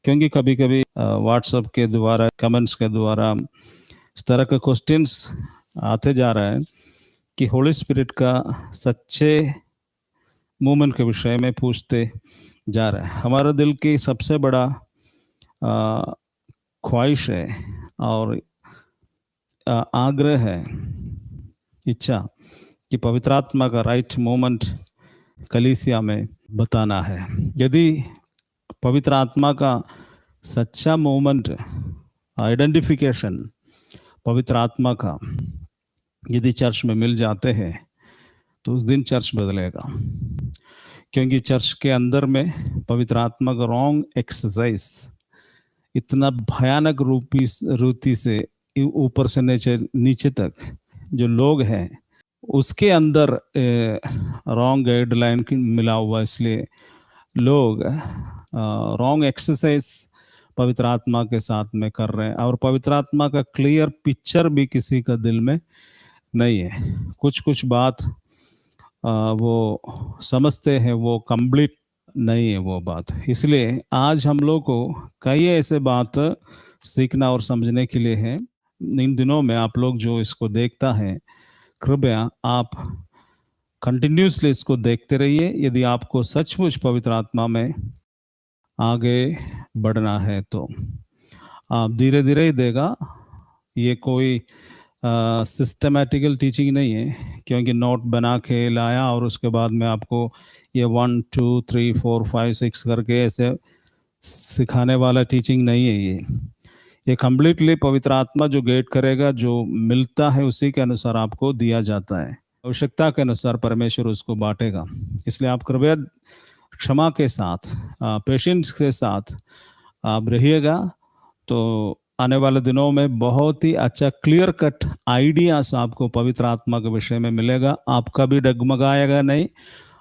क्योंकि कभी कभी व्हाट्सएप के द्वारा, कमेंट्स के द्वारा इस तरह के क्वेश्चंस आते जा रहे हैं कि होली स्पिरिट का सच्चे मूवमेंट के विषय में पूछते जा रहे हैं। हमारा दिल की सबसे बड़ा ख्वाहिश है और आग्रह है, इच्छा कि पवित्र आत्मा का राइट मोमेंट कलीसिया में बताना है। यदि पवित्र आत्मा का सच्चा मोमेंट, आइडेंटिफिकेशन पवित्र आत्मा का यदि चर्च में मिल जाते हैं तो उस दिन चर्च बदलेगा, क्योंकि चर्च के अंदर में पवित्र आत्मा का रॉन्ग एक्सरसाइज इतना भयानक रूपी से ऊपर से नीचे तक जो लोग हैं उसके अंदर रॉन्ग गाइडलाइन मिला हुआ, इसलिए लोग रॉन्ग एक्सरसाइज पवित्र आत्मा के साथ में कर रहे हैं और पवित्र आत्मा का क्लियर पिक्चर भी किसी का दिल में नहीं है। कुछ बात वो समझते हैं, वो कंप्लीट नहीं है वो बात। इसलिए आज हम लोग को कई ऐसे बात सीखना और समझने के लिए है। इन दिनों में आप लोग जो इसको देखता है, कृपया आप कंटिन्यूसली इसको देखते रहिए। यदि आपको सचमुच पवित्र आत्मा में आगे बढ़ना है तो आप धीरे धीरे ही देगा। ये कोई सिस्टमैटिकल टीचिंग नहीं है, क्योंकि नोट बना के लाया और उसके बाद में आपको ये 1 2 3 4 5 6 करके ऐसे सिखाने वाला टीचिंग नहीं है। ये कंप्लीटली पवित्र आत्मा जो गाइड करेगा, जो मिलता है उसी के अनुसार आपको दिया जाता है। आवश्यकता के अनुसार परमेश्वर उसको बांटेगा। इसलिए आप कृपया क्षमा के साथ, पेशेंस के साथ आप रहिएगा, तो आने वाले दिनों में बहुत ही अच्छा क्लियर कट आइडियाज आपको पवित्र आत्मा के विषय में मिलेगा। आपका भी डगमगाएगा नहीं,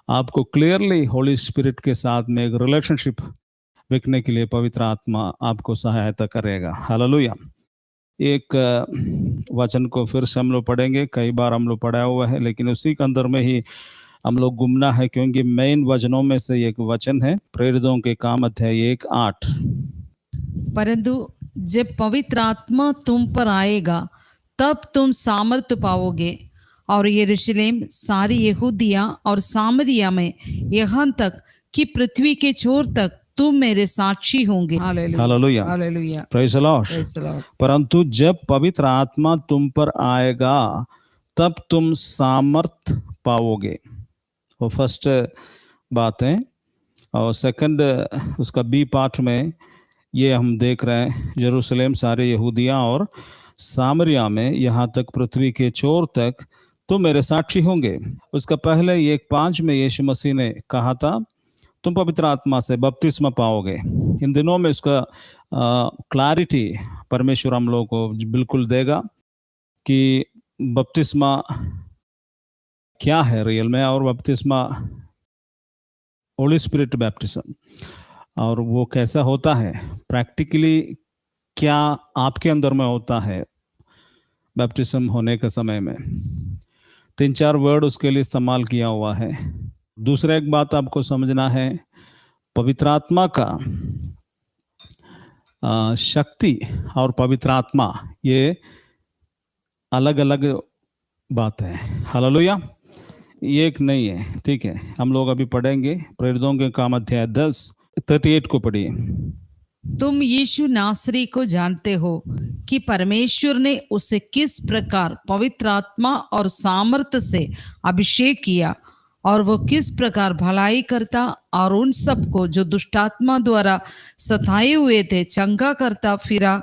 आपको क्लियरली होली स्पिरिट के साथ में एक रिलेशनशिप रखने के लिए पवित्र आत्मा आपको सहायता करेगा। हालेलुया। एक वचन को फिर से हम लोग पढ़ेंगे, कई बार हम लोग पढ़ा हुआ है, लेकिन उसी के अंदर में ही हम लोग घूमना है, क्योंकि मेन वचनों में से एक वचन है प्रेरितों के काम अध्याय 1:8। परंतु जब पवित्र आत्मा तुम पर आएगा तब तुम सामर्थ्य पाओगे और यरूशलेम, सारी यहूदिया और सामरिया में यहाँ तक कि पृथ्वी के छोर तक तुम मेरे साक्षी होंगे। Hallelujah, hallelujah, praise the Lord. परंतु जब पवित्र आत्मा तुम पर आएगा तब तुम सामर्थ पाओगे। वो फर्स्ट बात है। और सेकंड उसका बी पार्ट में ये हम देख रहे हैं, यरूशलेम, सारे यहूदिया और सामरिया में यहाँ तक पृथ्वी के छोर तक तुम मेरे साक्षी होंगे। उसका पहले 1:5 में यीशु मसीह ने कहा था तुम पवित्र आत्मा से बपतिस्मा पाओगे। इन दिनों में इसका क्लैरिटी परमेश्वर हम लोगों को बिल्कुल देगा कि बपतिस्मा क्या है रियल में, और बपतिस्मा होली स्पिरिट बैप्टिज्म और वो कैसा होता है प्रैक्टिकली, क्या आपके अंदर में होता है बैप्टिज्म होने के समय में। 3-4 वर्ड उसके लिए इस्तेमाल किया हुआ है। दूसरा एक बात आपको समझना है, पवित्र आत्मा का शक्ति और पवित्र आत्मा ये अलग अलग बात है। हालेलुया, ये एक नहीं है, ठीक है। हम लोग अभी पढ़ेंगे प्रेरितों के काम अध्याय 10:38 को पढ़िए। तुम यीशु नासरी को जानते हो कि परमेश्वर ने उसे किस प्रकार पवित्र आत्मा और सामर्थ्य से अभिषेक किया और वो किस प्रकार भलाई करता और उन सबको जो दुष्टात्मा द्वारा सताए हुए थे चंगा करता फिरा,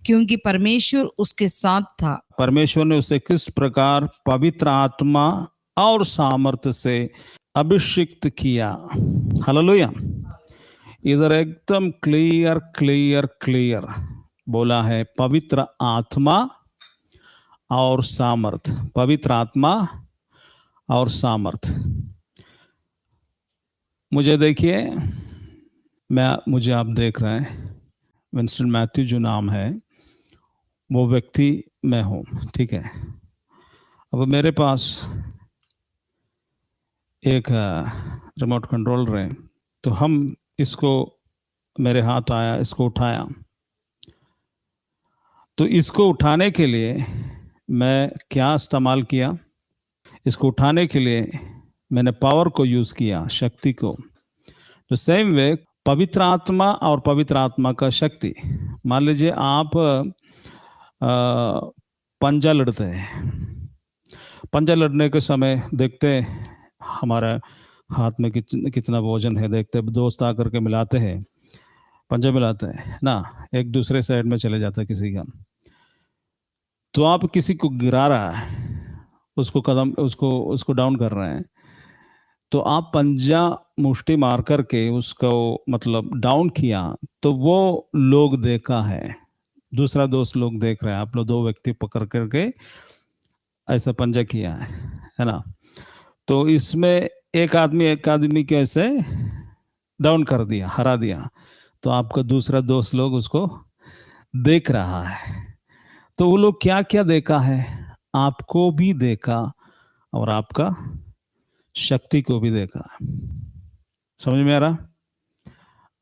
क्योंकि परमेश्वर उसके साथ था। परमेश्वर ने उसे किस प्रकार पवित्र आत्मा और सामर्थ्य से अभिषिक्त किया। हालेलुया। इधर एकदम क्लियर क्लियर क्लियर बोला है, पवित्र आत्मा और सामर्थ, पवित्र आत्मा और सामर्थ। मुझे देखिए, मुझे आप देख रहे हैं, विंस्टन मैथ्यू जो नाम है वो व्यक्ति मैं हूँ, ठीक है। अब मेरे पास एक रिमोट कंट्रोलर है, तो हम इसको मेरे हाथ आया, इसको उठाया। तो इसको उठाने के लिए मैं क्या इस्तेमाल किया? इसको उठाने के लिए मैंने पावर को यूज किया, शक्ति को। तो सेम वे पवित्र आत्मा और पवित्र आत्मा का शक्ति। मान लीजिए आप पंजा लड़ते हैं। पंजा लड़ने के समय देखते हैं हमारे हाथ में कितना वजन है, देखते दोस्त आकर के मिलाते हैं, पंजा मिलाते हैं ना, एक दूसरे साइड में चले जाता है किसी का। तो आप किसी को गिरा रहा है, उसको कदम उसको डाउन कर रहे हैं, तो आप पंजा मुष्टि मार करके उसको मतलब डाउन किया, तो वो लोग देखा है, दूसरा दोस्त लोग देख रहे हैं, आप लोग दो व्यक्ति पकड़ करके ऐसा पंजा किया है ना। तो इसमें एक आदमी को ऐसे डाउन कर दिया, हरा दिया, तो आपका दूसरा दोस्त लोग उसको देख रहा है। तो वो लोग क्या क्या देखा है? आपको भी देखा और आपका शक्ति को भी देखा। समझ में आ रहा?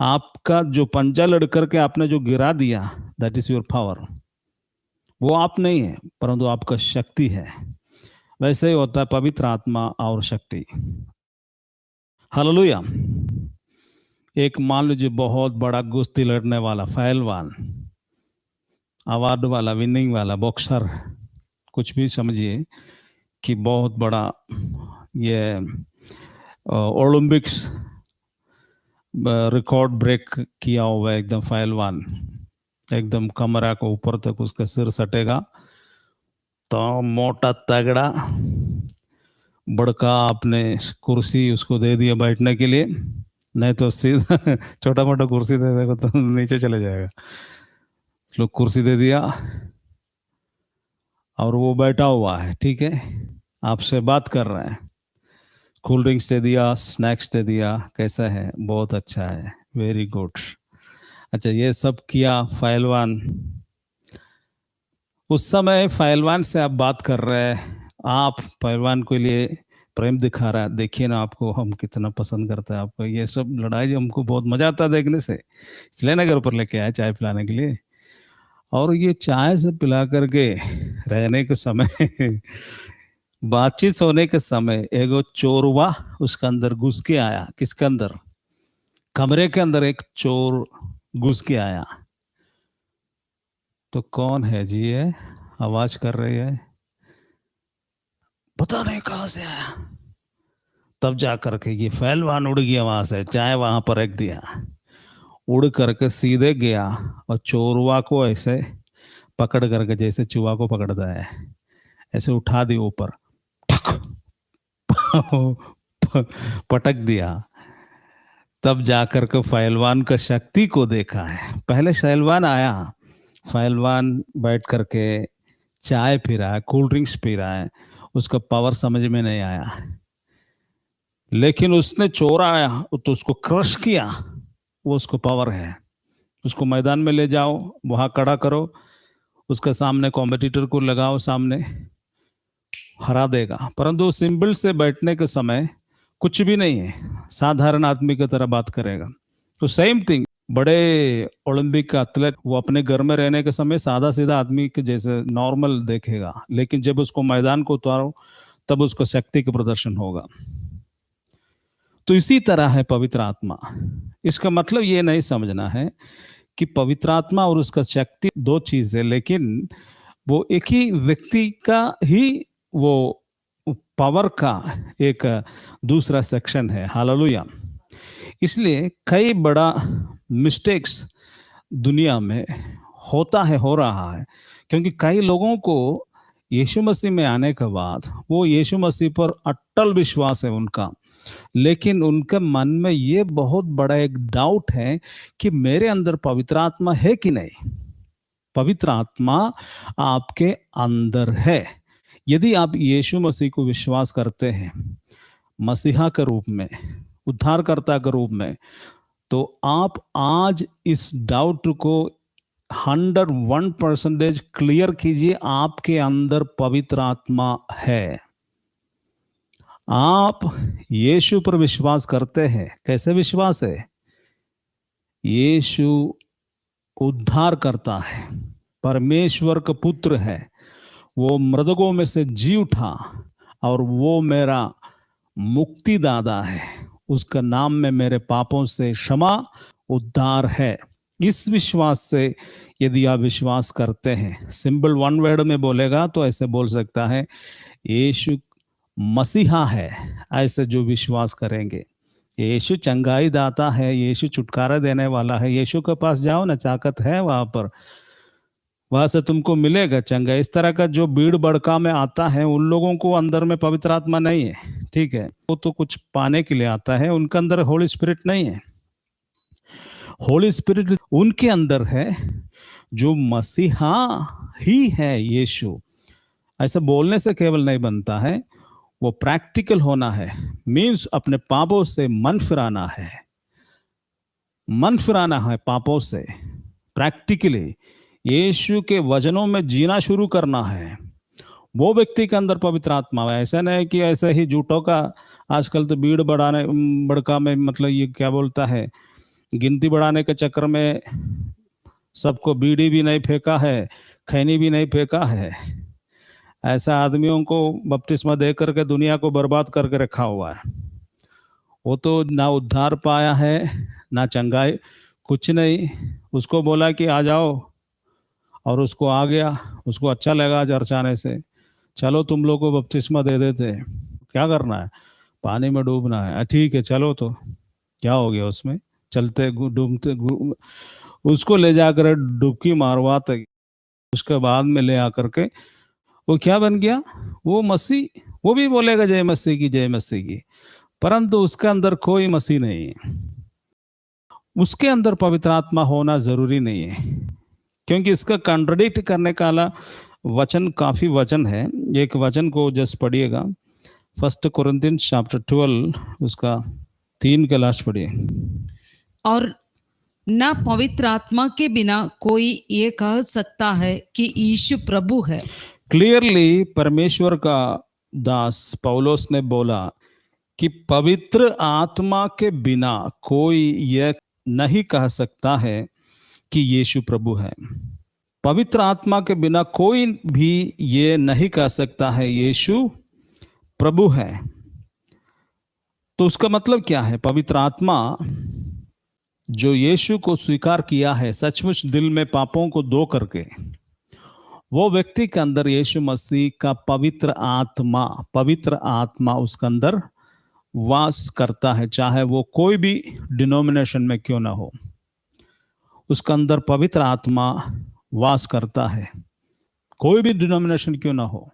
आपका जो पंजा लड़ करके आपने जो गिरा दिया, दैट इज योर पावर। वो आप नहीं है, परंतु आपका शक्ति है। वैसे ही होता है पवित्र आत्मा और शक्ति। हालेलुया। एक मान लीजिए बहुत बड़ा कुश्ती लड़ने वाला, पहलवान, अवार्ड वाला, विनिंग वाला, बॉक्सर, कुछ भी समझिए कि बहुत बड़ा ये ओलंपिक्स रिकॉर्ड ब्रेक किया हुआ है, एकदम पहलवान, एकदम कमरा को ऊपर तक उसका सिर सटेगा, तो मोटा तगड़ा बड़का आपने कुर्सी उसको दे दिया बैठने के लिए, नहीं तो सीधा छोटा मोटा कुर्सी दे देगा तो नीचे चले जाएगा। लोग कुर्सी दे दिया और वो बैठा हुआ है, ठीक है, आपसे बात कर रहे हैं, कोल्ड ड्रिंक्स दे दिया, स्नैक्स दे दिया, कैसा है? बहुत अच्छा है, वेरी गुड। अच्छा, ये सब किया पहलवान। उस समय पहलवान से आप बात कर रहे हैं, आप पहलवान के लिए प्रेम दिखा रहा है, देखिए ना आपको हम कितना पसंद करते हैं आपको, ये सब लड़ाई हमको बहुत मजा आता है देखने से, इसलिए ना घर पर लेके आए चाय पिलाने के लिए। और ये चाय से पिला करके रहने के समय बातचीत होने के समय एगो चोरवा उसके अंदर घुस के आया। किसके अंदर? कमरे के अंदर एक चोर घुस के आया। तो कौन है जी? ये आवाज कर रही है, पता नहीं कहां से आया। तब जा करके ये पहलवान उड़ गया वहां से, चाय वहां पर रख दिया, उड़ करके सीधे गया और चोरवा को ऐसे पकड़ करके, जैसे चूहा को पकड़ता है, ऐसे उठा दिया ऊपर, पटक दिया। तब जाकर के पहलवान का शक्ति को देखा है। पहले पहलवान आया, पहलवान बैठ करके चाय पी रहा है, कोल्ड ड्रिंक्स पी रहा है, उसका पावर समझ में नहीं आया, लेकिन उसने चोर आया तो उसको क्रश किया, वो उसको पावर है। उसको मैदान में ले जाओ, वहां खड़ा करो, उसके सामने कॉम्पिटिटर को लगाओ सामने, हरा देगा। परंतु सिंबल से बैठने के समय कुछ भी नहीं है, साधारण आदमी की तरह बात करेगा। तो सेम थिंग, बड़े ओलंपिक का एथलीट वो अपने घर में रहने के समय सादा सीधा आदमी के जैसे नॉर्मल देखेगा, लेकिन जब उसको मैदान को उतारो तब उसको शक्ति का प्रदर्शन होगा। तो इसी तरह है पवित्र आत्मा। इसका मतलब ये नहीं समझना है कि पवित्र आत्मा और उसका शक्ति दो चीज है, लेकिन वो एक ही व्यक्ति का ही वो पावर का एक दूसरा सेक्शन है। हालेलुया। इसलिए कई बड़ा मिस्टेक्स दुनिया में होता है, हो रहा है, क्योंकि कई लोगों को यीशु मसीह में आने के बाद वो यीशु मसीह पर अटल विश्वास है उनका, लेकिन उनके मन में ये बहुत बड़ा एक डाउट है कि मेरे अंदर पवित्र आत्मा है कि नहीं। पवित्र आत्मा आपके अंदर है। यदि आप यीशु मसीह को विश्वास करते हैं मसीहा के रूप में, उद्धारकर्ता के रूप में, तो आप आज इस डाउट को 101% क्लियर कीजिए, आपके अंदर पवित्र आत्मा है। आप यीशु पर विश्वास करते हैं। कैसे विश्वास है? यीशु उद्धार करता है, परमेश्वर का पुत्र है, वो मृतकों में से जी उठा और वो मेरा मुक्तिदाता है, उसका नाम में मेरे पापों से क्षमा उद्धार है। इस विश्वास से यदि आप विश्वास करते हैं, सिंपल वन वर्ड में बोलेगा तो ऐसे बोल सकता है, यीशु मसीहा है। ऐसे जो विश्वास करेंगे, यीशु चंगाई दाता है, यीशु छुटकारा देने वाला है, यीशु के पास जाओ ना, ताकत है वहां पर, वहां से तुमको मिलेगा चंगा। इस तरह का जो भीड़ भड़का में आता है, उन लोगों को अंदर में पवित्र आत्मा नहीं है, ठीक है, वो तो कुछ पाने के लिए आता है, उनके अंदर होली स्पिरिट नहीं है। होली स्पिरिट उनके अंदर है जो मसीहा ही है यीशु। ऐसा बोलने से केवल नहीं बनता है, वो प्रैक्टिकल होना है। मीन्स अपने पापों से मन फिराना है, मन फिराना है पापों से, प्रैक्टिकली यीशु के वचनों में जीना शुरू करना है। वो व्यक्ति के अंदर पवित्र आत्मा है। ऐसा नहीं कि ऐसे ही झूठों का आजकल तो भीड़ बढ़ाने बड़का में, मतलब ये क्या बोलता है, गिनती बढ़ाने के चक्कर में सबको बीड़ी भी नहीं फेंका है, खैनी भी नहीं फेंका है। ऐसा आदमियों को बपतिस्मा दे करके दुनिया को बर्बाद करके रखा हुआ है। वो तो ना उद्धार पाया है ना चंगाई, कुछ नहीं। उसको बोला कि आ जाओ और उसको आ गया, उसको अच्छा लगा चर्च आने से, चलो तुम लोग को बपतिस्मा दे देते, क्या करना है, पानी में डूबना है, ठीक है चलो, तो क्या हो गया उसमें, चलते डूबते, उसको ले जाकर डुबकी मारवाते, उसके बाद में ले आकर के वो क्या बन गया, वो मसीह। वो भी बोलेगा जय मसीह की, जय मसीह की, परंतु उसके अंदर कोई मसीह नहीं है। उसके अंदर पवित्र आत्मा होना जरूरी नहीं है, क्योंकि इसका कॉन्ट्रडिक्ट करने का वचन, काफी वचन है। एक वचन को जस्ट पढ़िएगा, 1 कोरिन्थियंस चैप्टर 12 उसका 3 का लास्ट पढ़िए। और न पवित्र आत्मा के बिना कोई ये कह सकता है कि यीशु प्रभु है। क्लियरली परमेश्वर का दास पौलोस ने बोला कि पवित्र आत्मा के बिना कोई यह नहीं कह सकता है कि यीशु प्रभु है। पवित्र आत्मा के बिना कोई भी ये नहीं कह सकता है यीशु प्रभु है। तो उसका मतलब क्या है? पवित्र आत्मा जो यीशु को स्वीकार किया है सचमुच दिल में पापों को धो करके, वो व्यक्ति के अंदर यीशु मसीह का पवित्र आत्मा उसके अंदर वास करता है। चाहे वो कोई भी डिनोमिनेशन में क्यों ना हो, उसके अंदर पवित्र आत्मा वास करता है। कोई भी डिनोमिनेशन क्यों ना हो,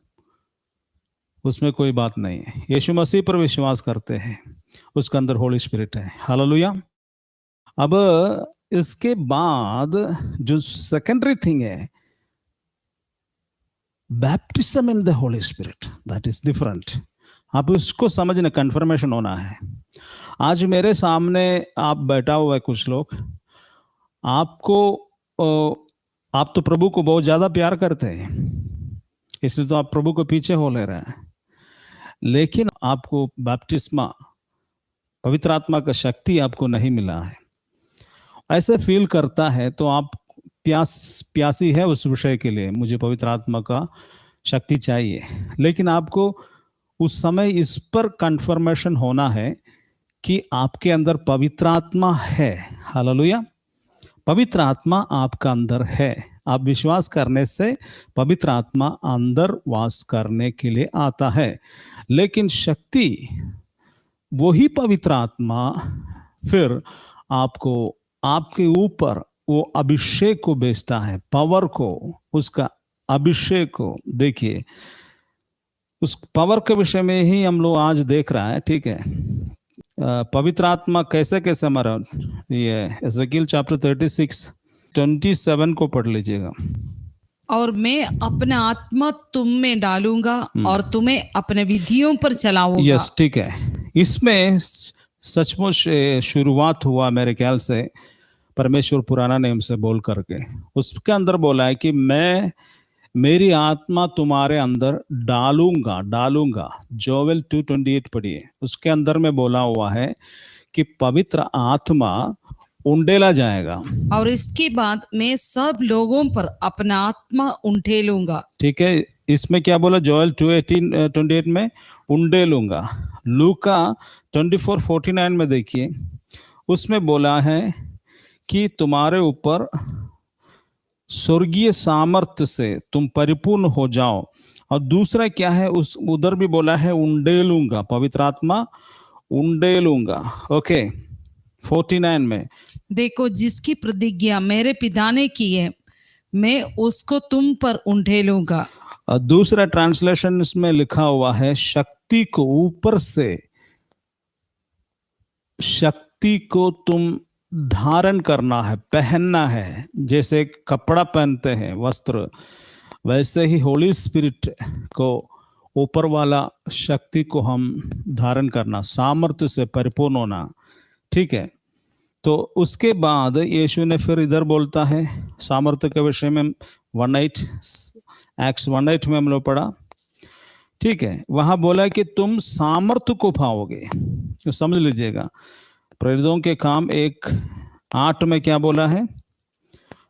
उसमें कोई बात नहीं है। यीशु मसीह पर विश्वास करते हैं, उसके अंदर होली स्पिरिट है। हालेलुया। अब इसके बाद जो सेकेंडरी थिंग है, baptism in the Holy spirit, that is different. आप उसको समझने, कंफर्मेशन होना है। आज मेरे सामने आप बैठा हुआ है, कुछ लोग आप तो प्रभु को बहुत ज्यादा प्यार करते हैं, इसलिए तो आप प्रभु को पीछे हो ले रहे हैं, लेकिन आपको बैप्टिस्मा, पवित्र आत्मा का शक्ति आपको नहीं मिला है। ऐसे फील करता है तो आप प्यासी है उस विषय के लिए, मुझे पवित्र आत्मा का शक्ति चाहिए, लेकिन आपको उस समय इस पर कंफर्मेशन होना है कि आपके अंदर पवित्र आत्मा है। हालेलुया। पवित्र आत्मा आपका अंदर है। आप विश्वास करने से पवित्र आत्मा अंदर वास करने के लिए आता है, लेकिन शक्ति वही पवित्र आत्मा फिर आपको, आपके ऊपर वो अभिषेक को भेजता है, पावर को, उसका अभिषेक को। देखिए, उस पावर के विषय में ही हम लोग आज देख रहा है, ठीक है। पवित्र आत्मा कैसे कैसे हमारा, ये एजेकियल चैप्टर 36:27 को पढ़ लीजिएगा। और मैं अपना आत्मा तुम में डालूंगा और तुम्हें अपने विधियों पर चलाऊंगा। यस, ठीक है। इसमें सचमुच शुरुआत हुआ मेरे ख्याल से परमेश्वर पुराना नियम से बोल करके, उसके अंदर बोला है कि मैं मेरी आत्मा तुम्हारे अंदर डालूंगा। जोवेल 2:28 पढ़िए, उसके अंदर में बोला हुआ है कि पवित्र आत्मा उंडेला जाएगा। और इसके बाद मैं सब लोगों पर अपना आत्मा उंडेलूंगा। ठीक है, इसमें क्या बोला जोएल 2:28 में उंडेलूंगा। लूका 24:49 में देखिए, उसमें बोला है कि तुम्हारे ऊपर स्वर्गीय सामर्थ्य से तुम परिपूर्ण हो जाओ। और दूसरा क्या है, उस उधर भी बोला है उंडेलूंगा, पवित्र आत्मा उंडेलूंगा। ओके, 49 में देखो, जिसकी प्रतिज्ञा मेरे पिता ने की है, मैं उसको तुम पर उंडेलूंगा। और दूसरा ट्रांसलेशन इसमें लिखा हुआ है शक्ति को ऊपर से, शक्ति को तुम धारण करना है, पहनना है। जैसे कपड़ा पहनते हैं वस्त्र, वैसे ही होली स्पिरिट को, ऊपर वाला शक्ति को हम धारण करना, सामर्थ्य से परिपूर्ण होना। ठीक है, तो उसके बाद यीशु ने फिर इधर बोलता है सामर्थ्य के विषय में, 1:8 एक्ट्स 1:8 में हम लोग पढ़ा। ठीक है, वहां बोला कि तुम सामर्थ्य को पाओगे। तो समझ लीजिएगा, प्रेरितों के काम 1:8 में क्या बोला है,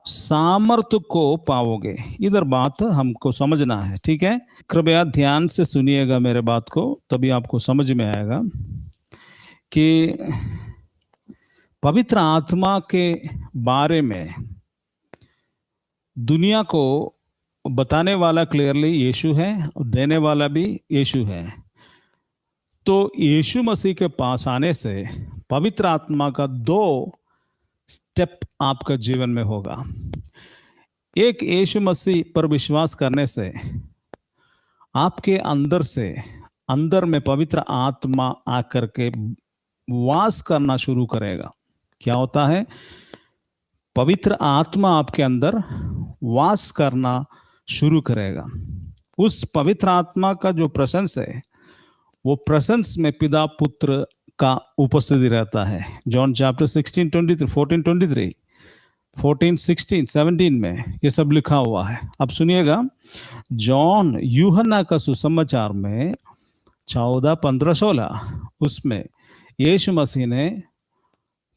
सामर्थ्य को पाओगे। इधर बात हमको समझना है। ठीक है, कृपया ध्यान से सुनिएगा मेरे बात को, तभी आपको समझ में आएगा कि पवित्र आत्मा के बारे में दुनिया को बताने वाला क्लियरली यीशु है, और देने वाला भी यीशु है। तो यीशु मसीह के पास आने से पवित्र आत्मा का 2 स्टेप आपका जीवन में होगा। एक, यीशु मसीह पर विश्वास करने से आपके अंदर से, अंदर में पवित्र आत्मा आकर के वास करना शुरू करेगा। क्या होता है, पवित्र आत्मा आपके अंदर वास करना शुरू करेगा। उस पवित्र आत्मा का जो प्रेजेंस है, वो प्रेजेंस में पिता पुत्र का उपस्थिति रहता है। जॉन चैप्टर 16:23, 14:23, 14:16, 17 में ये सब लिखा हुआ है। अब सुनिएगा, जॉन यूहन्ना का सुसमाचार में 14, 15, 16, उसमें यीशु मसीह ने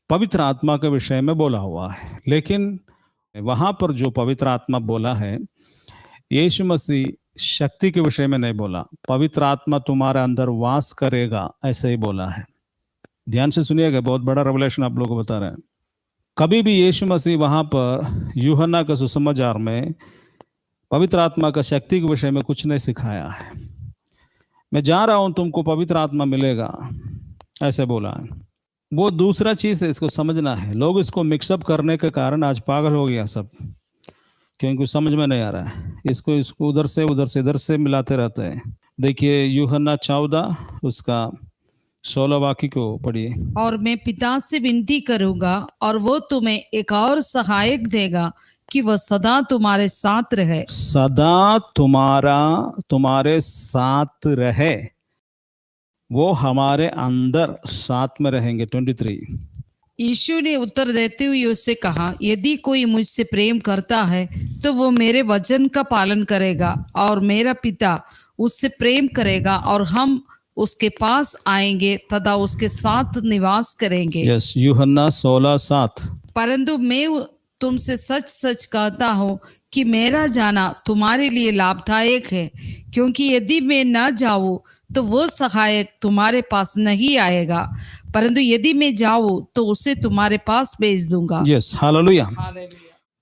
पवित्र आत्मा के विषय में बोला हुआ है। लेकिन वहां पर जो पवित्र आत्मा बोला है, यीशु मसीह शक्ति के विषय में नहीं बोला। पवित्र आत्मा तुम्हारे अंदर वास करेगा, ऐसे ही बोला है। ध्यान से सुनिएगा, बहुत बड़ा रेवलेशन आप लोगों को बता रहे हैं। कभी भी यीशु मसीह वहां पर यूहन्ना का सुसमाचार में पवित्र आत्मा का शक्ति के विषय में कुछ नहीं सिखाया है। मैं जा रहा हूं, तुमको पवित्र आत्मा मिलेगा, ऐसे बोला है। वो दूसरा चीज है, इसको समझना है। लोग इसको मिक्सअप करने के कारण आज पागल हो गया सब, क्योंकि कुछ समझ में नहीं आ रहा है। इसको उधर से इधर से मिलाते रहते हैं। देखिए यूहन्ना 14 उसका 16 वाक्य को पढ़िए। और मैं पिता से विनती करूंगा, और वो तुम्हें एक और सहायक देगा कि वह सदा तुम्हारे साथ रहे। सदा तुम्हारे साथ रहे, वो हमारे अंदर साथ में रहेंगे। 23। यीशु ने उत्तर देते हुए उससे कहा, यदि कोई मुझसे प्रेम करता है तो वो मेरे वचन का पालन करेगा, और मेरा पिता उससे प्रेम करेगा, और हम उसके पास आएंगे तथा उसके साथ निवास करेंगे। यस, यूहन्ना 16:7। परंतु मैं तुमसे सच सच कहता हूँ कि मेरा जाना तुम्हारे लिए लाभदायक है, क्योंकि यदि मैं न जाऊं तो वो सहायक तुम्हारे पास नहीं आएगा, परंतु यदि मैं जाऊं तो उसे तुम्हारे पास भेज दूंगा। Yes, hallelujah.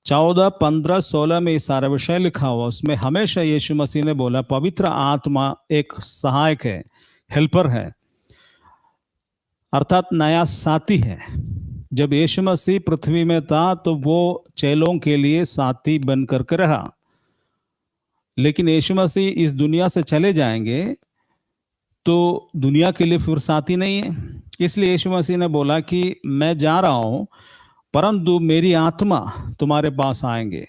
14, 15, 16 में ये सारा विषय लिखा हुआ। उसमें हमेशा यीशु मसीह ने बोला पवित्र आत्मा एक सहायक है, हेल्पर है, अर्थात नया साथी है। जब यीशु मसीह पृथ्वी में था तो वो चेलों के लिए साथी बन करके रहा, लेकिन यीशु मसीह इस दुनिया से चले जाएंगे तो दुनिया के लिए फिर साथी नहीं है। इसलिए यीशु मसीह ने बोला कि मैं जा रहा हूं, परंतु मेरी आत्मा तुम्हारे पास आएंगे,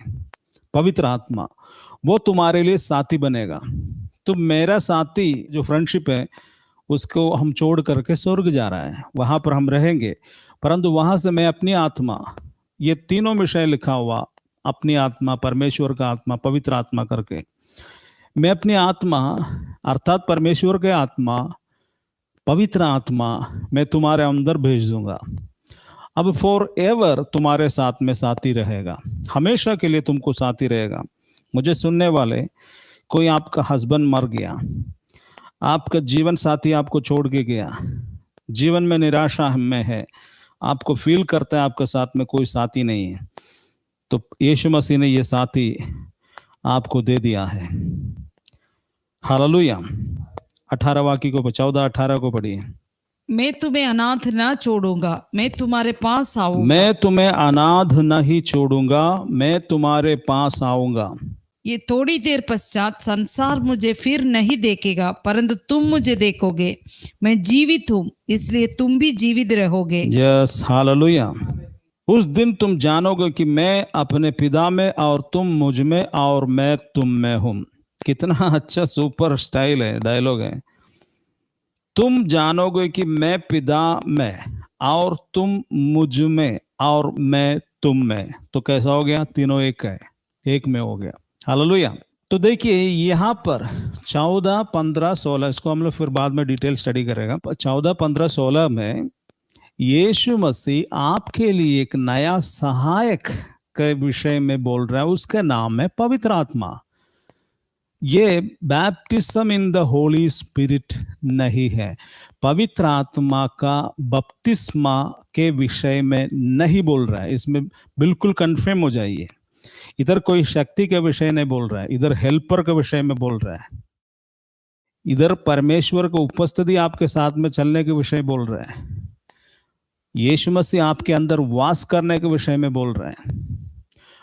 पवित्र आत्मा, वो तुम्हारे लिए साथी बनेगा। तो मेरा साथी जो फ्रेंडशिप है उसको हम छोड़ करके स्वर्ग जा रहा है, वहां पर हम रहेंगे, परंतु वहां से मैं अपनी आत्मा, ये तीनों विषय लिखा हुआ, अपनी आत्मा, परमेश्वर का आत्मा, पवित्र आत्मा करके, मैं अपनी आत्मा अर्थात परमेश्वर के आत्मा, पवित्र आत्मा मैं तुम्हारे अंदर भेज दूंगा। अब फॉर एवर तुम्हारे साथ में साथी रहेगा, हमेशा के लिए तुमको साथी रहेगा। मुझे सुनने वाले, कोई आपका हस्बैंड मर गया, आपका जीवन साथी आपको छोड़ के गया, जीवन में निराशा में है, आपको फील करता है आपके साथ में कोई साथी नहीं है, तो यीशु मसीह ने ये साथी आपको दे दिया है। हालेलुया। 18 वाक्य को 14-18 को पढ़िए। मैं तुम्हें अनाथ न छोड़ूंगा, मैं तुम्हारे पास आऊंगा। मैं तुम्हें अनाथ नहीं छोड़ूंगा, मैं तुम्हारे पास आऊंगा। ये थोड़ी देर पश्चात संसार मुझे फिर नहीं देखेगा, परंतु तुम मुझे देखोगे। मैं जीवित हूँ, इसलिए तुम भी जीवित रहोगे। Yes, hallelujah. उस दिन तुम जानोगे कि मैं अपने पिता में और तुम मुझ में और मैं तुम में हूं। कितना अच्छा सुपर स्टाइल है, डायलॉग है। तुम जानोगे कि मैं पिता में और तुम मुझ में और मैं तुम में। तो कैसा हो गया? तीनों एक है, एक में हो गया। हालेलुया। तो देखिए यहाँ पर 14, 15, 16, इसको हम लोग फिर बाद में डिटेल स्टडी करेगा। 14, 15, 16 में यीशु मसीह आपके लिए एक नया सहायक के विषय में बोल रहा है, उसका नाम है पवित्र आत्मा। ये baptism in the Holy spirit नहीं है, पवित्र आत्मा का बपतिस्मा के विषय में नहीं बोल रहा है। इसमें बिल्कुल कंफर्म हो जाइए, इधर कोई शक्ति के विषय नहीं बोल रहा है, इधर हेल्पर के विषय में बोल रहा है, इधर परमेश्वर की उपस्थिति आपके साथ में चलने के विषय बोल रहा है, यीशु मसीह आपके अंदर वास करने के विषय में बोल रहे हैं।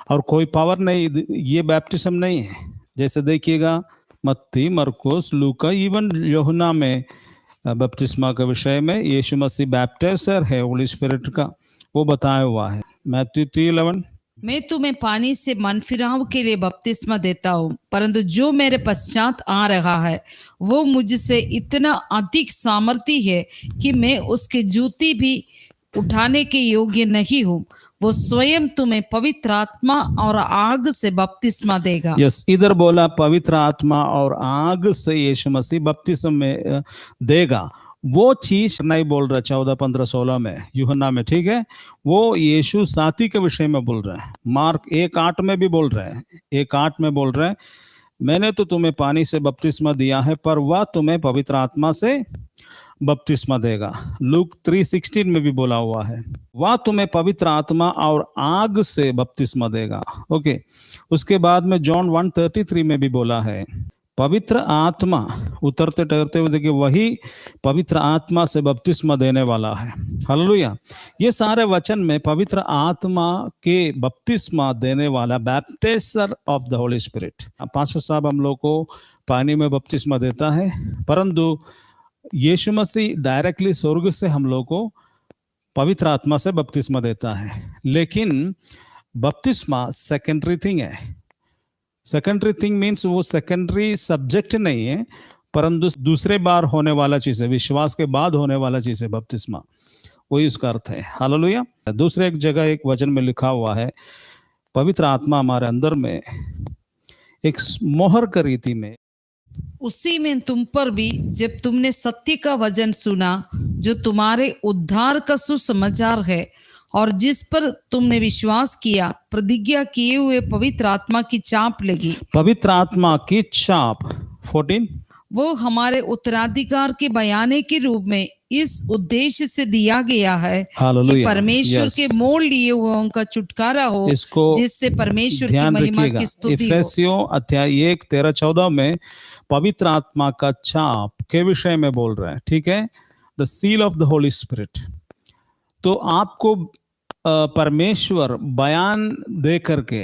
और कोई पावर नहीं, ये बैप्टिज्म नहीं है। जैसे देखिएगा मत्ती, मरकुस, लूका, इवन यूहन्ना में बपतिस्मा के विषय में यीशु मसीह बैप्टिजर है होली स्पिरिट का, वो बताया हुआ है। मैथ्यू 3:11, मैं तुम्हें पानी से मन फिराव के लिए बपतिस्मा देता हूँ, परंतु जो मेरे पश्चात आ रहा है वो मुझसे इतना अधिक सामर्थी है कि मैं उसके जूती भी उठाने के योग्य नहीं हूँ। वो स्वयं तुम्हें पवित्र आत्मा और आग से बपतिस्मा देगा। यस, इधर बोला पवित्र आत्मा और आग से यीशु मसीह बपतिस्मा में देगा। वो चीज नहीं बोल रहा 14, 15, 16 में, यूहन्ना में, ठीक है। वो यीशु साथी के विषय में बोल रहा है। मार्क 1:8 में भी बोल रहा है, 1:8 में बोल रहा है, मैंने तो तुम्हें पानी से बपतिस्मा दिया है, पर वह तुम्हें पवित्र आत्मा से बपतिस्मा देगा। लूक 3:16 में भी बोला हुआ है, वह तुम्हें पवित्र आत्मा और आग से बपतिस्मा देगा। ओके, उसके बाद में जॉन 1:33 में भी बोला है, पवित्र आत्मा उतरते टहरते हुए देखिए, वही पवित्र आत्मा से बपतिस्मा देने वाला है। हालेलुया। ये सारे वचन में पवित्र आत्मा के बपतिस्मा देने वाला, baptizer of the Holy Spirit. Pastor साहब हम लोग को पानी में बपतिस्मा देता है, परंतु यीशु मसीह डायरेक्टली स्वर्ग से हम लोग को पवित्र आत्मा से बपतिस्मा देता है। लेकिन बपतिस्मा सेकेंडरी थिंग है। सेकेंडरी थिंग मीन्स वो सेकेंडरी सब्जेक्ट नहीं है, परंतु दूसरे बार होने वाला चीज है, विश्वास के बाद होने वाला चीज है बपतिस्मा, वही उसका अर्थ है। हालेलुया। दूसरे एक जगह एक वचन में लिखा हुआ है, पवित्र आत्मा हमारे अंदर में एक मोहर की रीति में, उसी में तुम पर भी, जब तुमने सत्य का वचन सुना जो तुम्हारे उद्धार का सुसमाचार है, और जिस पर तुमने विश्वास किया, प्रतिज्ञा किए हुए पवित्र आत्मा की चाप लगी। पवित्र आत्मा की चाप 14, वो हमारे उत्तराधिकार के बयाने के रूप में इस उद्देश्य से दिया गया है कि परमेश्वर के मोल लिए हुओं का छुटकारा हो, जिससे परमेश्वर की महिमा की स्तुति हो। इफिसियों अध्याय 1, 13, 14 में पवित्र आत्मा का चाप के विषय में बोल रहा है, ठीक है, the seal of the Holy spirit. तो आपको परमेश्वर बयान दे करके,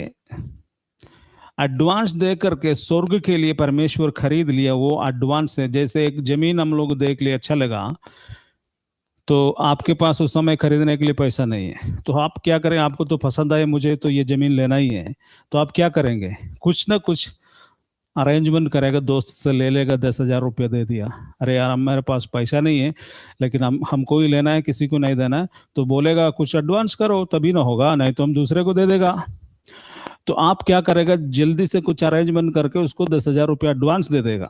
एडवांस दे करके स्वर्ग के लिए परमेश्वर खरीद लिया, वो एडवांस है। जैसे एक जमीन हम लोग देख लिए, अच्छा लगा, तो आपके पास उस समय खरीदने के लिए पैसा नहीं है, तो आप क्या करें? आपको तो पसंद आए, मुझे तो ये जमीन लेना ही है, तो आप क्या करेंगे? कुछ ना कुछ अरेंजमेंट करेगा, दोस्त से ले लेगा, 10,000 रुपया दे दिया, अरे यार मेरे पास पैसा नहीं है लेकिन हमको ही लेना है, किसी को नहीं देना है, तो बोलेगा कुछ एडवांस करो तभी ना होगा, नहीं तो हम दूसरे को दे देगा। तो आप क्या करेगा? जल्दी से कुछ अरेंजमेंट करके उसको 10,000 रुपया एडवांस दे देगा।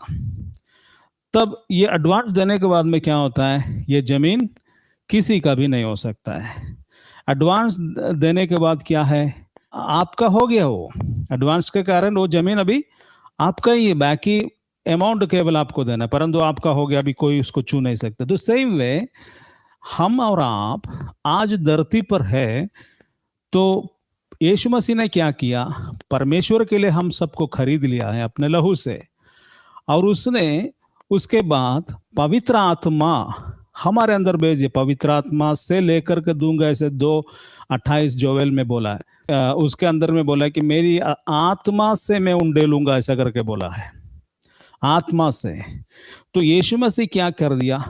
तब ये एडवांस देने के बाद में क्या होता है? ये जमीन किसी का भी नहीं हो सकता है। एडवांस देने के बाद क्या है, आपका हो गया, वो एडवांस के कारण वो जमीन अभी आपका ही है, बाकी अमाउंट केवल आपको देना है, परंतु आपका हो गया, अभी कोई उसको छू नहीं सकता। तो सेम वे हम और आप आज धरती पर है, तो यीशु मसीह ने क्या किया, परमेश्वर के लिए हम सबको खरीद लिया है अपने लहू से, और उसने उसके बाद पवित्र आत्मा हमारे अंदर भेजिए। पवित्र आत्मा से लेकर के दूंगा, ऐसे 2:28 जोवेल में बोला है, उसके अंदर में बोला है कि मेरी आत्मा से मैं उंडेलूंगा, ऐसा करके बोला है, आत्मा से। तो यीशु मसीह क्या कर दिया,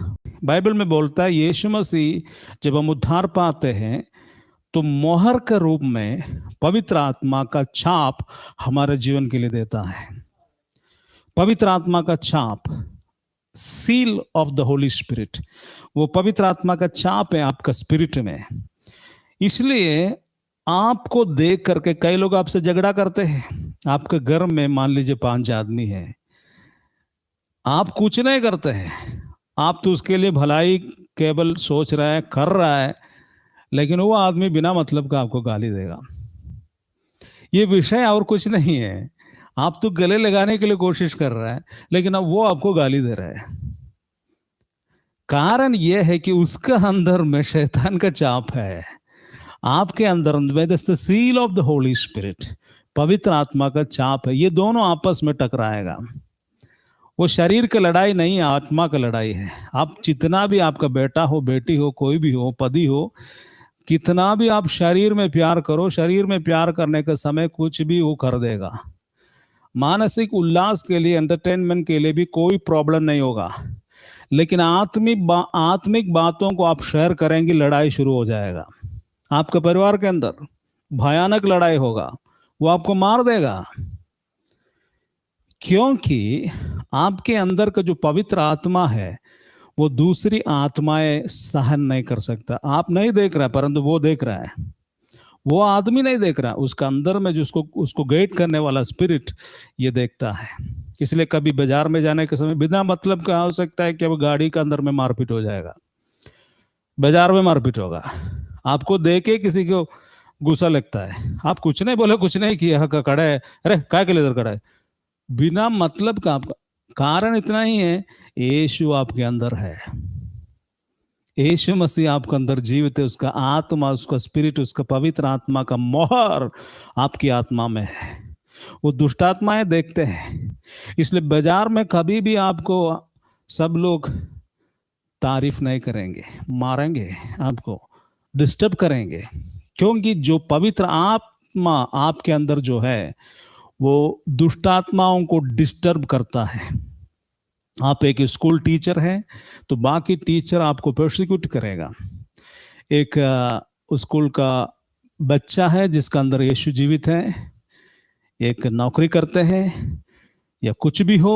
बाइबल में बोलता है यीशु मसीह जब हम उद्धार पाते हैं तो मोहर के रूप में पवित्र आत्मा का छाप हमारे जीवन के लिए देता है। पवित्र आत्मा का छाप, seal of the Holy spirit, वो पवित्र आत्मा का छाप है आपका स्पिरिट में। इसलिए आपको देख करके कई लोग आपसे झगड़ा करते हैं। आपके घर में मान लीजिए 5 आदमी है, आप कुछ नहीं करते हैं, आप तो उसके लिए भलाई केवल सोच रहा है, कर रहा है, लेकिन वो आदमी बिना मतलब का आपको गाली देगा। ये विषय और कुछ नहीं है, आप तो गले लगाने के लिए कोशिश कर रहा है, लेकिन अब वो आपको गाली दे रहा है। कारण यह है कि उसका अंदर में शैतान का चाप है, आपके अंदर में the seal of the Holy spirit, पवित्र आत्मा का चाप है। ये दोनों आपस में टकराएगा। वो शरीर की लड़ाई नहीं, आत्मा का लड़ाई है। आप जितना भी, आपका बेटा हो, बेटी हो, कोई भी हो, पति हो, कितना भी आप शरीर में प्यार करो, शरीर में प्यार करने के समय कुछ भी वो कर देगा। मानसिक उल्लास के लिए, एंटरटेनमेंट के लिए भी कोई प्रॉब्लम नहीं होगा, लेकिन आत्मिक बातों को आप शेयर करेंगे, लड़ाई शुरू हो जाएगा। आपके परिवार के अंदर भयानक लड़ाई होगा, वो आपको मार देगा, क्योंकि आपके अंदर का जो पवित्र आत्मा है वो दूसरी आत्माएं सहन नहीं कर सकता। आप नहीं देख रहा, परंतु वो देख रहा है। वो आदमी नहीं देख रहा, उसका अंदर में जो उसको गाइड करने वाला स्पिरिट ये देखता है। इसलिए कभी बाजार में जाने के समय बिना मतलब का हो सकता है कि अब गाड़ी के अंदर में मारपीट हो जाएगा, बाजार में मारपीट होगा, आपको देखे किसी को गुस्सा लगता है, आप कुछ नहीं बोले, कुछ नहीं किया, खड़ा है, अरे क्या के लिए इधर खड़ा है, बिना मतलब का। आपका कारण इतना ही है, यीशु आपके अंदर है, यीशु मसीह आपके अंदर जीवित है, उसका आत्मा, उसका स्पिरिट, उसका पवित्र आत्मा का मोहर आपकी आत्मा में है। वो दुष्ट आत्माएं देखते हैं, इसलिए बाजार में कभी भी आपको सब लोग तारीफ नहीं करेंगे, मारेंगे, आपको डिस्टर्ब करेंगे, क्योंकि जो पवित्र आत्मा आपके अंदर जो है वो दुष्ट आत्माओं को डिस्टर्ब करता है। आप एक स्कूल टीचर हैं तो बाकी टीचर आपको प्रोसिक्यूट करेगा। एक स्कूल का बच्चा है जिसका अंदर यीशु जीवित है, एक नौकरी करते हैं या कुछ भी हो,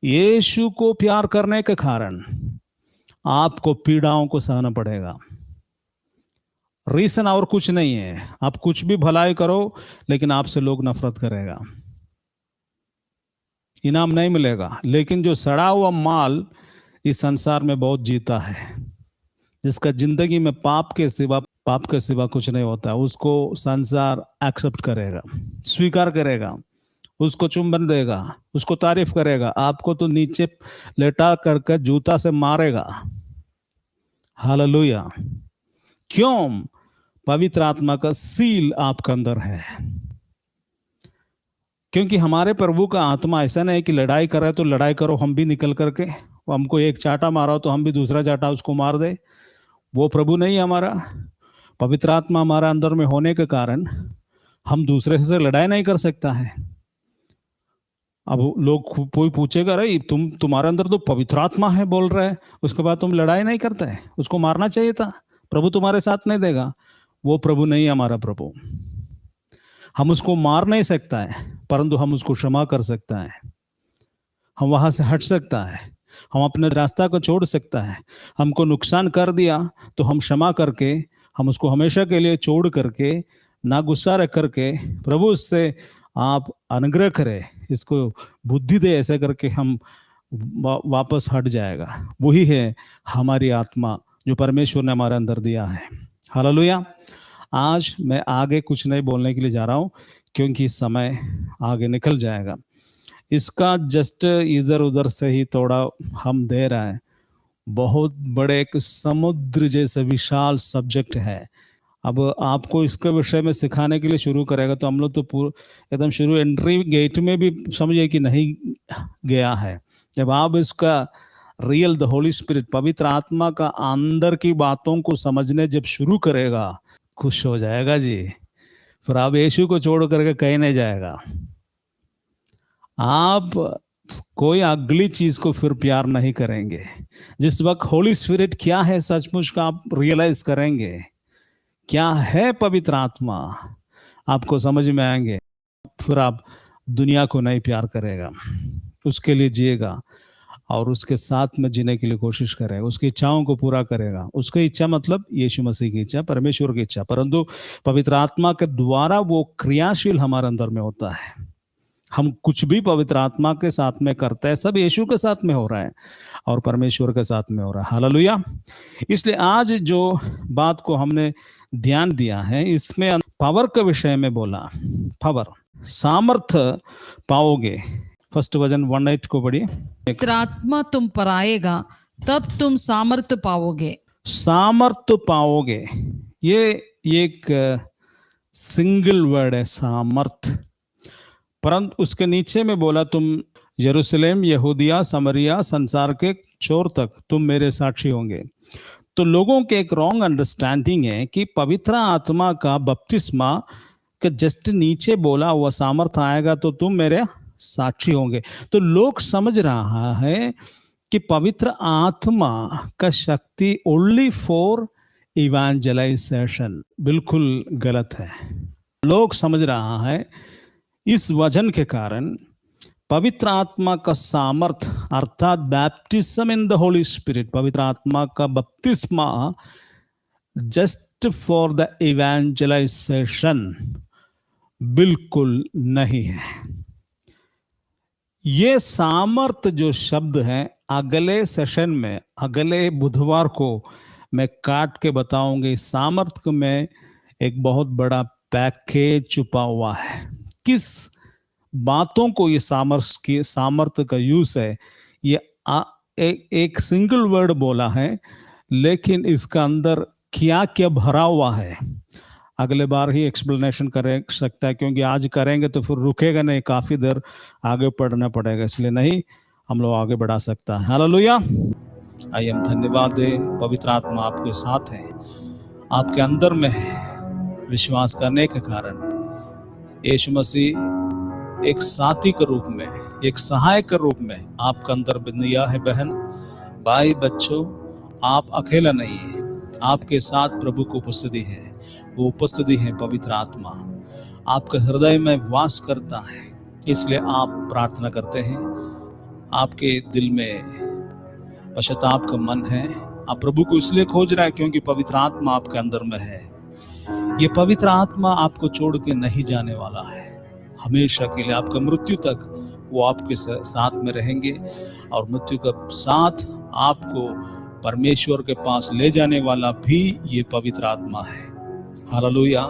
यीशु को प्यार करने के कारण आपको पीड़ाओं को सहना पड़ेगा। रीजन और कुछ नहीं है, आप कुछ भी भलाई करो लेकिन आपसे लोग नफरत करेगा, इनाम नहीं मिलेगा। लेकिन जो सड़ा हुआ माल इस संसार में बहुत जीता है, जिसका जिंदगी में पाप के सिवा कुछ नहीं होता, उसको संसार एक्सेप्ट करेगा, स्वीकार करेगा, उसको चुंबन देगा, उसको तारीफ करेगा, आपको तो नीचे लेटा करके जूता से मारेगा। हालेलुया। क्यों? पवित्र आत्मा का सील आपके अंदर है। क्योंकि हमारे प्रभु का आत्मा ऐसा नहीं है कि लड़ाई कर रहे तो लड़ाई करो, हम भी निकल करके, हमको एक चाटा मारा हो तो हम भी दूसरा चाटा उसको मार दे। वो प्रभु नहीं है हमारा। पवित्र आत्मा हमारा अंदर में होने के कारण हम दूसरे से लड़ाई नहीं कर सकता है। अब लोग कोई पूछेगा, अरे तुम्हारे अंदर तो पवित्र आत्मा है बोल रहा है, उसके बाद तुम लड़ाई नहीं करते है, उसको मारना चाहिए था, प्रभु तुम्हारे साथ नहीं देगा। वो प्रभु नहीं है हमारा प्रभु। हम उसको मार नहीं सकता है, परंतु हम उसको क्षमा कर सकता है, हम वहां से हट सकता है, हम अपने रास्ता को छोड़ सकता है। हमको नुकसान कर दिया तो हम क्षमा करके, हम उसको हमेशा के लिए छोड़ करके, ना गुस्सा रख करके, प्रभु उससे आप अनुग्रह करें, इसको बुद्धि दे, ऐसे करके हम वापस हट जाएगा। वही है हमारी आत्मा जो परमेश्वर ने हमारे अंदर दिया है। हालेलुया। आज मैं आगे कुछ नहीं बोलने के लिए जा रहा हूँ क्योंकि समय आगे निकल जाएगा। इसका जस्ट इधर उधर से ही थोड़ा हम दे रहे हैं। बहुत बड़े एक समुद्र जैसे विशाल सब्जेक्ट है। अब आपको इसके विषय में सिखाने के लिए शुरू करेगा तो हम लोग तो पूरा एकदम शुरू एंट्री गेट में भी समझिए कि नहीं गया है। जब आप इसका रियल द होली स्पिरिट पवित्र आत्मा का अंदर की बातों को समझने जब शुरू करेगा, खुश हो जाएगा जी। फिर आप यीशु को छोड़ करके कहीं नहीं जाएगा। आप कोई अगली चीज को फिर प्यार नहीं करेंगे। जिस वक्त होली स्पिरिट क्या है सचमुच का आप रियलाइज करेंगे, क्या है पवित्र आत्मा, आपको समझ में आएंगे। फिर आप दुनिया को नहीं प्यार करेगा, उसके लिए जिएगा और उसके साथ में जीने के लिए कोशिश करेगा, उसकी इच्छाओं को पूरा करेगा। उसकी इच्छा मतलब यीशु मसीह की इच्छा, परमेश्वर की इच्छा, परंतु पवित्र आत्मा के द्वारा वो क्रियाशील हमारे अंदर में होता है। हम कुछ भी पवित्र आत्मा के साथ में करते हैं, सब यीशु के साथ में हो रहा है और परमेश्वर के साथ में हो रहा है। हालेलुया। इसलिए आज जो बात को हमने ध्यान दिया है, इसमें पावर के विषय में बोला। पावर, सामर्थ्य पाओगे। फर्स्ट वचन 1:8 को पढ़िए। पवित्र आत्मा तुम पर आएगा, तब तुम सामर्थ्य पाओगे। सामर्थ्य पाओगे, ये एक सिंगल वर्ड है, सामर्थ्य। परंतु उसके नीचे में बोला, तुम यरूशलेम, यहूदिया, समरिया, संसार के छोर तक तुम मेरे साक्षी होंगे। तो लोगों के एक रॉन्ग अंडरस्टैंडिंग है कि पवित्र आत्मा का बपतिस्मा के जस्ट नीचे बोला हुआ सामर्थ्य आएगा तो तुम मेरे साक्षी होंगे। तो लोग समझ रहा है कि पवित्र आत्मा का शक्ति ओनली फॉर इवेंजलाइजेशन। बिल्कुल गलत है। लोग समझ रहा है इस वजन के कारण पवित्र आत्मा का सामर्थ अर्थात baptism in the Holy spirit, पवित्र आत्मा का बपतिस्मा जस्ट फॉर द इवेंजलाइजेशन, बिल्कुल नहीं है। ये सामर्थ जो शब्द है, अगले सेशन में, अगले बुधवार को मैं काट के बताऊंगी। सामर्थ में एक बहुत बड़ा पैकेज छुपा हुआ है। किस बातों को ये सामर्थ्य का यूज है, ये एक सिंगल वर्ड बोला है, लेकिन इसका अंदर क्या क्या भरा हुआ है अगले बार ही एक्सप्लेनेशन कर सकता है, क्योंकि आज करेंगे तो फिर रुकेगा नहीं, काफी देर आगे पढ़ना पड़ेगा, इसलिए नहीं हम लोग आगे बढ़ा सकता है। हालेलुया। आइए हम धन्यवाद दें। पवित्र आत्मा आपके साथ है, आपके अंदर में है। विश्वास करने के कारण यीशु मसीह एक साथी के रूप में, एक सहायक के रूप में आपका अंदर बंदिया है। बहन, भाई, बच्चों, आप अकेला नहीं है, आपके साथ प्रभु की उपस्थिति है। वो उपस्थिति है पवित्र आत्मा, आपके हृदय में वास करता है। इसलिए आप प्रार्थना करते हैं, आपके दिल में पश्चाताप का मन है, आप प्रभु को इसलिए खोज रहा है क्योंकि पवित्र आत्मा आपके अंदर में है। ये पवित्र आत्मा आपको छोड़ के नहीं जाने वाला है, हमेशा के लिए आपका मृत्यु तक वो आपके साथ में रहेंगे और मृत्यु के साथ आपको परमेश्वर के पास ले जाने वाला भी ये पवित्र आत्मा है। हालेलुया।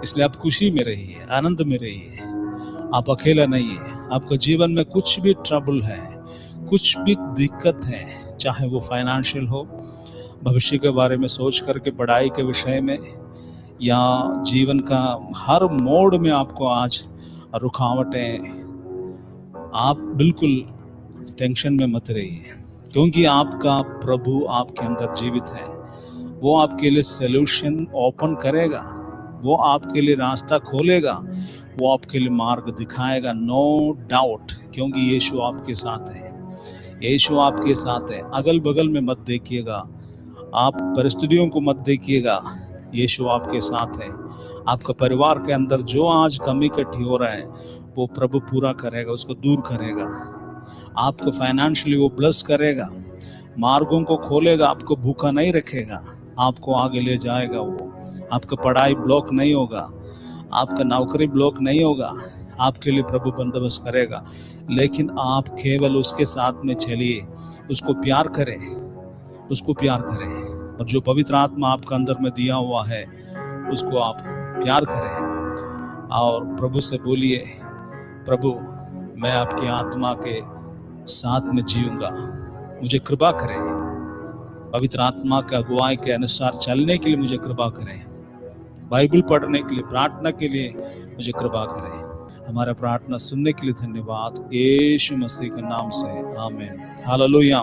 इसलिए आप खुशी में रहिए, आनंद में रहिए। आप अकेला नहीं है। आपका जीवन में कुछ भी ट्रबल है, कुछ भी दिक्कत है, चाहे वो फाइनेंशियल हो, भविष्य के बारे में सोच करके, पढ़ाई के विषय में, या जीवन का हर मोड़ में आपको आज रुकावटें, आप बिल्कुल टेंशन में मत रहिए, क्योंकि आपका प्रभु आपके अंदर जीवित है। वो आपके लिए सॉल्यूशन ओपन करेगा, वो आपके लिए रास्ता खोलेगा, वो आपके लिए मार्ग दिखाएगा, नो डाउट, क्योंकि यीशु आपके साथ है। यीशु आपके साथ है। अगल बगल में मत देखिएगा, आप परिस्थितियों को मत देखिएगा, यीशु आपके साथ है। आपका परिवार के अंदर जो आज कमी इकट्ठी हो रहा है वो प्रभु पूरा करेगा, उसको दूर करेगा। आपको फाइनेंशियली वो ब्लेस करेगा, मार्गों को खोलेगा, आपको भूखा नहीं रखेगा, आपको आगे ले जाएगा। वो आपका पढ़ाई ब्लॉक नहीं होगा, आपका नौकरी ब्लॉक नहीं होगा, आपके लिए प्रभु बंदोबस्त करेगा। लेकिन आप केवल उसके साथ में चलिए, उसको प्यार करें, उसको प्यार करें, और जो पवित्र आत्मा आपका अंदर में दिया हुआ है उसको आप प्यार करें और प्रभु से बोलिए, प्रभु मैं आपकी आत्मा के साथ में जीऊंगा, मुझे कृपा करें, पवित्र आत्मा के अगुवाई के अनुसार चलने के लिए मुझे कृपा करें, बाइबल पढ़ने के लिए, प्रार्थना के लिए मुझे कृपा करें। हमारा प्रार्थना सुनने के लिए धन्यवाद, यीशु मसीह के नाम से आमीन। हालेलुया।